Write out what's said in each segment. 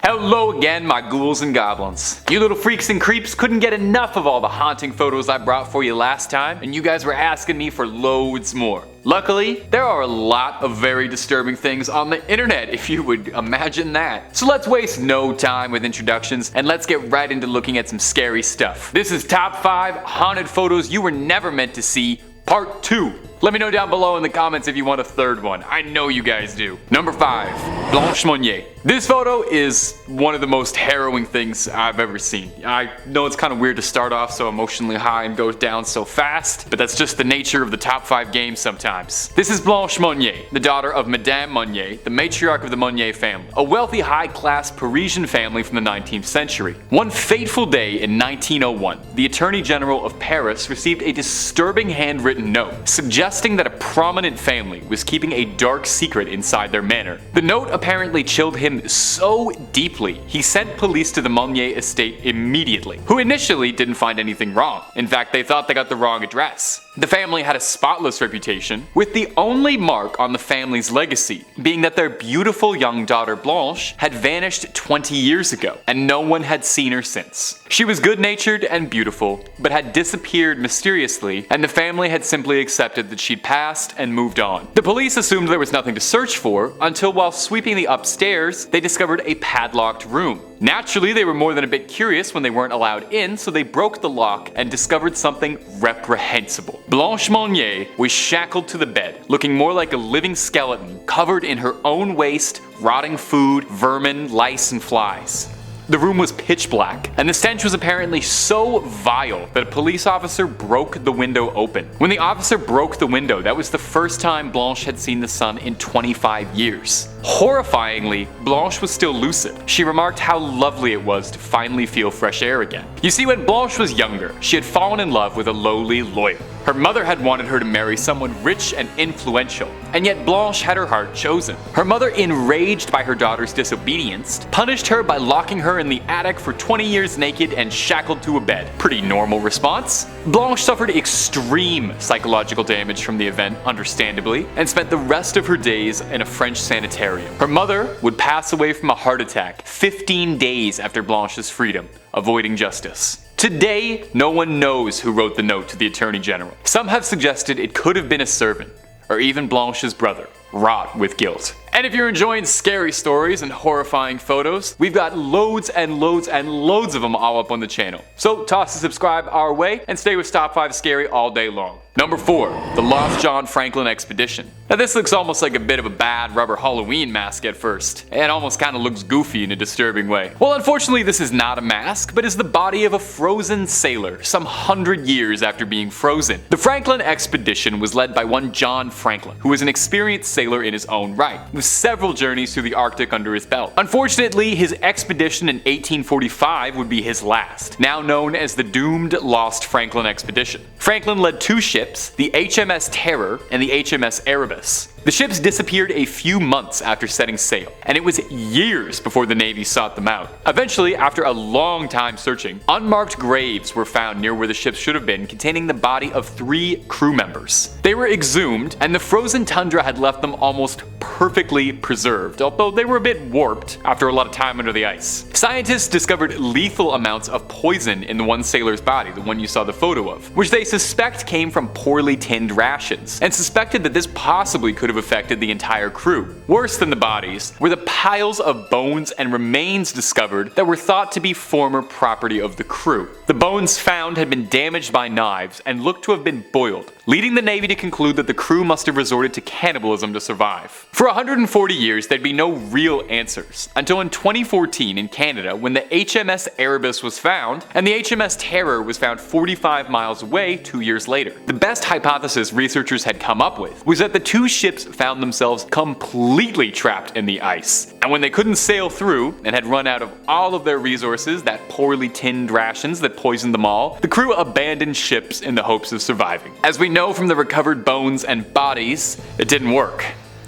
Hello again, my ghouls and goblins. You little freaks and creeps couldn't get enough of all the haunting photos I brought for you last time, and you guys were asking me for loads more. Luckily, there are a lot of very disturbing things on the internet, if you would imagine that. So let's waste no time with introductions, and let's get right into looking at some scary stuff. This is Top 5 Haunted Photos You Were Never Meant to See, Part 2. Let me know down below in the comments if you want a third one. I know you guys do. Number 5. Blanche Monnier. This photo is one of the most harrowing things I've ever seen. I know it's kind of weird to start off so emotionally high and go down so fast, but that's just the nature of the top 5 games sometimes. This is Blanche Monnier, the daughter of Madame Monnier, the matriarch of the Monnier family, a wealthy high-class Parisian family from the 19th century. One fateful day in 1901, the Attorney General of Paris received a disturbing handwritten note, suggesting that a prominent family was keeping a dark secret inside their manor. The note apparently chilled him so deeply, he sent police to the Monnier estate immediately, who initially didn't find anything wrong. In fact, they thought they got the wrong address. The family had a spotless reputation, with the only mark on the family's legacy being that their beautiful young daughter Blanche had vanished 20 years ago, and no one had seen her since. She was good-natured and beautiful, but had disappeared mysteriously, and the family had simply accepted that she'd passed and moved on. The police assumed there was nothing to search for, until while sweeping the upstairs, they discovered a padlocked room. Naturally, they were more than a bit curious when they weren't allowed in, so they broke the lock and discovered something reprehensible. Blanche Monnier was shackled to the bed, looking more like a living skeleton, covered in her own waste, rotting food, vermin, lice, and flies. The room was pitch black, and the stench was apparently so vile that a police officer broke the window open. When the officer broke the window, that was the first time Blanche had seen the sun in 25 years. Horrifyingly, Blanche was still lucid. She remarked how lovely it was to finally feel fresh air again. You see, when Blanche was younger, she had fallen in love with a lowly lawyer. Her mother had wanted her to marry someone rich and influential, and yet Blanche had her heart chosen. Her mother, enraged by her daughter's disobedience, punished her by locking her in the attic for 20 years naked and shackled to a bed. Pretty normal response. Blanche suffered extreme psychological damage from the event, understandably, and spent the rest of her days in a French sanitarium. Her mother would pass away from a heart attack 15 days after Blanche's freedom, avoiding justice. Today, no one knows who wrote the note to the Attorney General. Some have suggested it could have been a servant, or even Blanche's brother, wrought with guilt. And if you're enjoying scary stories and horrifying photos, we've got loads and loads and loads of them all up on the channel. So toss a subscribe our way and stay with Top 5 Scary all day long. Number 4. The Lost John Franklin Expedition. Now this looks almost like a bit of a bad rubber Halloween mask at first. It almost kind of looks goofy in a disturbing way. Well, unfortunately this is not a mask, but is the body of a frozen sailor some 100 years after being frozen. The Franklin Expedition was led by one John Franklin, who was an experienced sailor in his own right, with several journeys through the Arctic under his belt. Unfortunately, his expedition in 1845 would be his last, now known as the doomed Lost Franklin Expedition. Franklin led 2 ships, the HMS Terror and the HMS Erebus. The ships disappeared a few months after setting sail, and it was years before the Navy sought them out. Eventually, after a long time searching, unmarked graves were found near where the ships should have been, containing the body of 3 crew members. They were exhumed, and the frozen tundra had left them almost perfectly preserved, although they were a bit warped after a lot of time under the ice. Scientists discovered lethal amounts of poison in the one sailor's body, the one you saw the photo of, which they suspect came from poorly tinned rations, and suspected that this possibly could have affected the entire crew. Worse than the bodies were the piles of bones and remains discovered that were thought to be former property of the crew. The bones found had been damaged by knives and looked to have been boiled, leading the Navy to conclude that the crew must have resorted to cannibalism to survive. For 140 years, there'd be no real answers, until in 2014 in Canada when the HMS Erebus was found, and the HMS Terror was found 45 miles away 2 years later. The best hypothesis researchers had come up with was that the 2 ships found themselves completely trapped in the ice, and when they couldn't sail through and had run out of all of their resources, that poorly tinned rations that poisoned them all, the crew abandoned ships in the hopes of surviving. As we know from the recovered bones and bodies, it didn't work.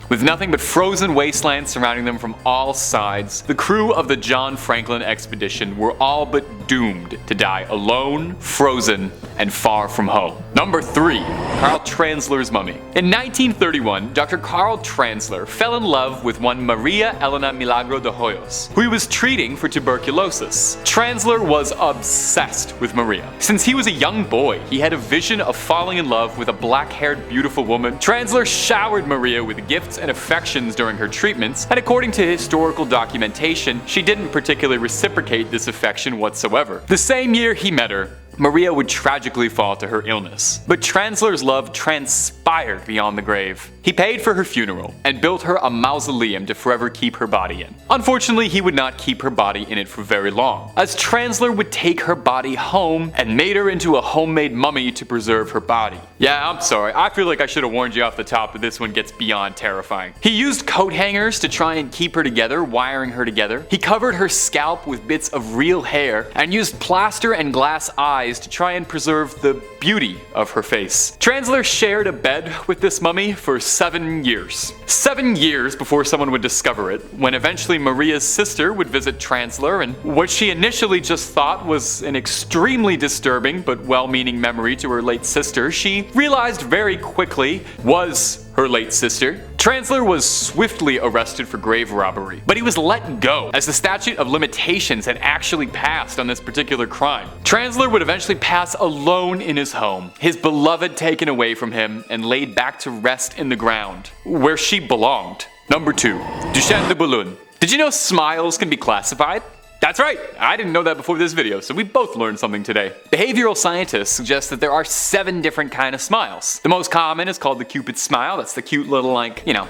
With nothing but frozen wastelands surrounding them from all sides, the crew of the John Franklin expedition were all but doomed to die alone, frozen, and far from home. Number 3. Carl Tanzler's mummy. In 1931, Dr. Carl Tanzler fell in love with one Maria Elena Milagro de Hoyos, who he was treating for tuberculosis. Tanzler was obsessed with Maria. Since he was a young boy, he had a vision of falling in love with a black-haired beautiful woman. Tanzler showered Maria with gifts and affections during her treatments, and according to historical documentation, she didn't particularly reciprocate this affection whatsoever. The same year he met her, Maria would tragically fall to her illness. But Tanzler's love transpired beyond the grave. He paid for her funeral and built her a mausoleum to forever keep her body in. Unfortunately, he would not keep her body in it for very long, as Tanzler would take her body home and made her into a homemade mummy to preserve her body. Yeah, I'm sorry, I feel like I should have warned you off the top that this one gets beyond terrifying. He used coat hangers to try and keep her together, wiring her together. He covered her scalp with bits of real hair and used plaster and glass eyes to try and preserve the beauty of her face. Tanzler shared a bed with this mummy for 7 years. 7 years before someone would discover it, when eventually Maria's sister would visit Tanzler, and what she initially just thought was an extremely disturbing but well-meaning memory to her late sister, she realized very quickly was her late sister. Tanzler was swiftly arrested for grave robbery, but he was let go as the statute of limitations had actually passed on this particular crime. Tanzler would eventually pass alone in his home, his beloved taken away from him and laid back to rest in the ground, where she belonged. Number 2. Duchenne de Boulogne. Did you know smiles can be classified? That's right, I didn't know that before this video, so we both learned something today. Behavioral scientists suggest that there are 7 different kinds of smiles. The most common is called the Cupid smile. That's the cute little,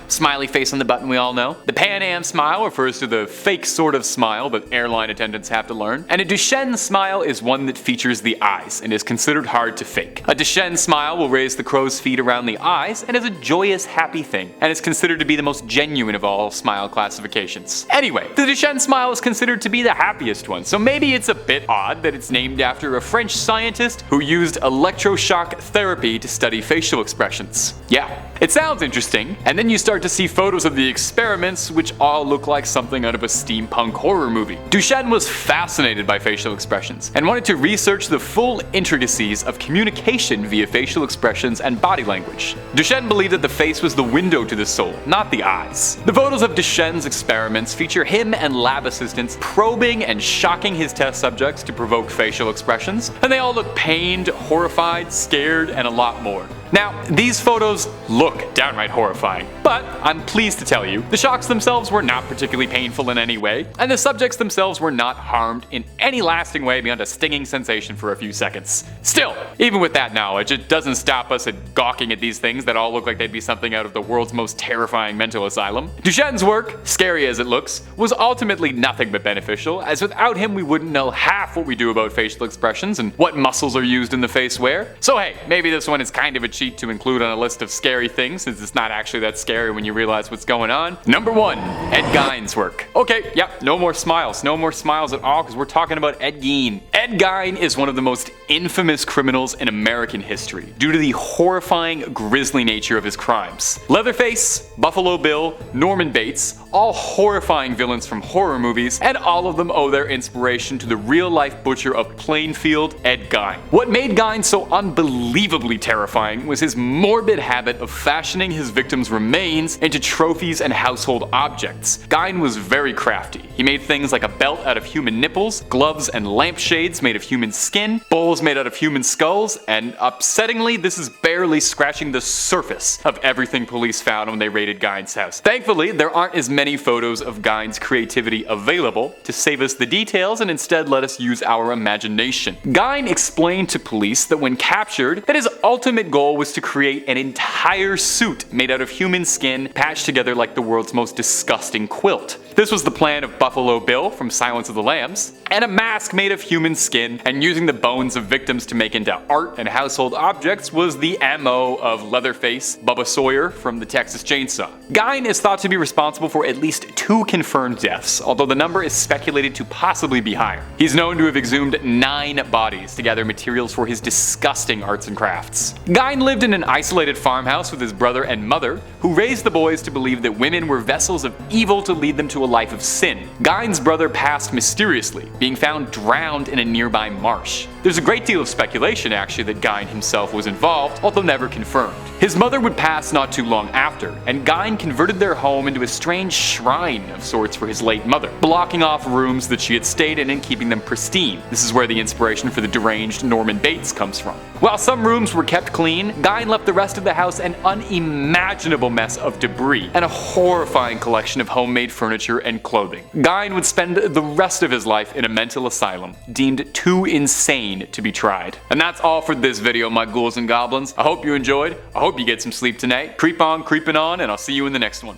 smiley face on the button we all know. The Pan Am smile refers to the fake sort of smile that airline attendants have to learn. And a Duchenne smile is one that features the eyes and is considered hard to fake. A Duchenne smile will raise the crow's feet around the eyes and is a joyous, happy thing, and is considered to be the most genuine of all smile classifications. Anyway, the Duchenne smile is considered to be the happiest one, so maybe it's a bit odd that it's named after a French scientist who used electroshock therapy to study facial expressions. Yeah, it sounds interesting, and then you start to see photos of the experiments which all look like something out of a steampunk horror movie. Duchenne was fascinated by facial expressions and wanted to research the full intricacies of communication via facial expressions and body language. Duchenne believed that the face was the window to the soul, not the eyes. The photos of Duchenne's experiments feature him and lab assistants probing and shocking his test subjects to provoke facial expressions, and they all look pained, horrified, scared, and a lot more. Now, these photos look downright horrifying, but I'm pleased to tell you, the shocks themselves were not particularly painful in any way, and the subjects themselves were not harmed in any lasting way beyond a stinging sensation for a few seconds. Still, even with that knowledge, it doesn't stop us at gawking at these things that all look like they'd be something out of the world's most terrifying mental asylum. Duchenne's work, scary as it looks, was ultimately nothing but beneficial, as without him we wouldn't know half what we do about facial expressions and what muscles are used in the face where. So hey, maybe this one is kind of a cheat to include on a list of scary things, since it's not actually that scary when you realize what's going on. Number 1. Ed Gein's work. Okay, yep, no more smiles at all, because we're talking about Ed Gein. Ed Gein is one of the most infamous criminals in American history due to the horrifying, grisly nature of his crimes. Leatherface, Buffalo Bill, Norman Bates, all horrifying villains from horror movies, and all of them owe their inspiration to the real-life butcher of Plainfield, Ed Gein. What made Gein so unbelievably terrifying was his morbid habit of fashioning his victims' remains into trophies and household objects. Gein was very crafty. He made things like a belt out of human nipples, gloves and lampshades made of human skin, bowls made out of human skulls, and upsettingly, this is barely scratching the surface of everything police found when they raided Gein's house. Thankfully, there aren't as many photos of Gein's creativity available to save us the details and instead let us use our imagination. Gein explained to police that when captured, that his ultimate goal was to create an entire suit made out of human skin patched together like the world's most disgusting quilt. This was the plan of Buffalo Bill from Silence of the Lambs, and a mask made of human skin and using the bones of victims to make into art and household objects was the MO of Leatherface, Bubba Sawyer from the Texas Chainsaw. Gein is thought to be responsible for at least 2 confirmed deaths, although the number is speculated to possibly be higher. He's known to have exhumed 9 bodies to gather materials for his disgusting arts and crafts. Gein lived in an isolated farmhouse with his brother and mother, who raised the boys to believe that women were vessels of evil to lead them to a life of sin. Guy's brother passed mysteriously, being found drowned in a nearby marsh. There's a great deal of speculation actually that Guy himself was involved, although never confirmed. His mother would pass not too long after, and Guy converted their home into a strange shrine of sorts for his late mother, blocking off rooms that she had stayed in and keeping them pristine. This is where the inspiration for the deranged Norman Bates comes from. While some rooms were kept clean, Guy left the rest of the house an unimaginable mess of debris and a horrifying collection of homemade furniture and clothing. Guy would spend the rest of his life in a mental asylum, deemed too insane to be tried. And that's all for this video, my ghouls and goblins. I hope you enjoyed. I hope you get some sleep tonight. Creep on, creeping on, and I'll see you in the next one.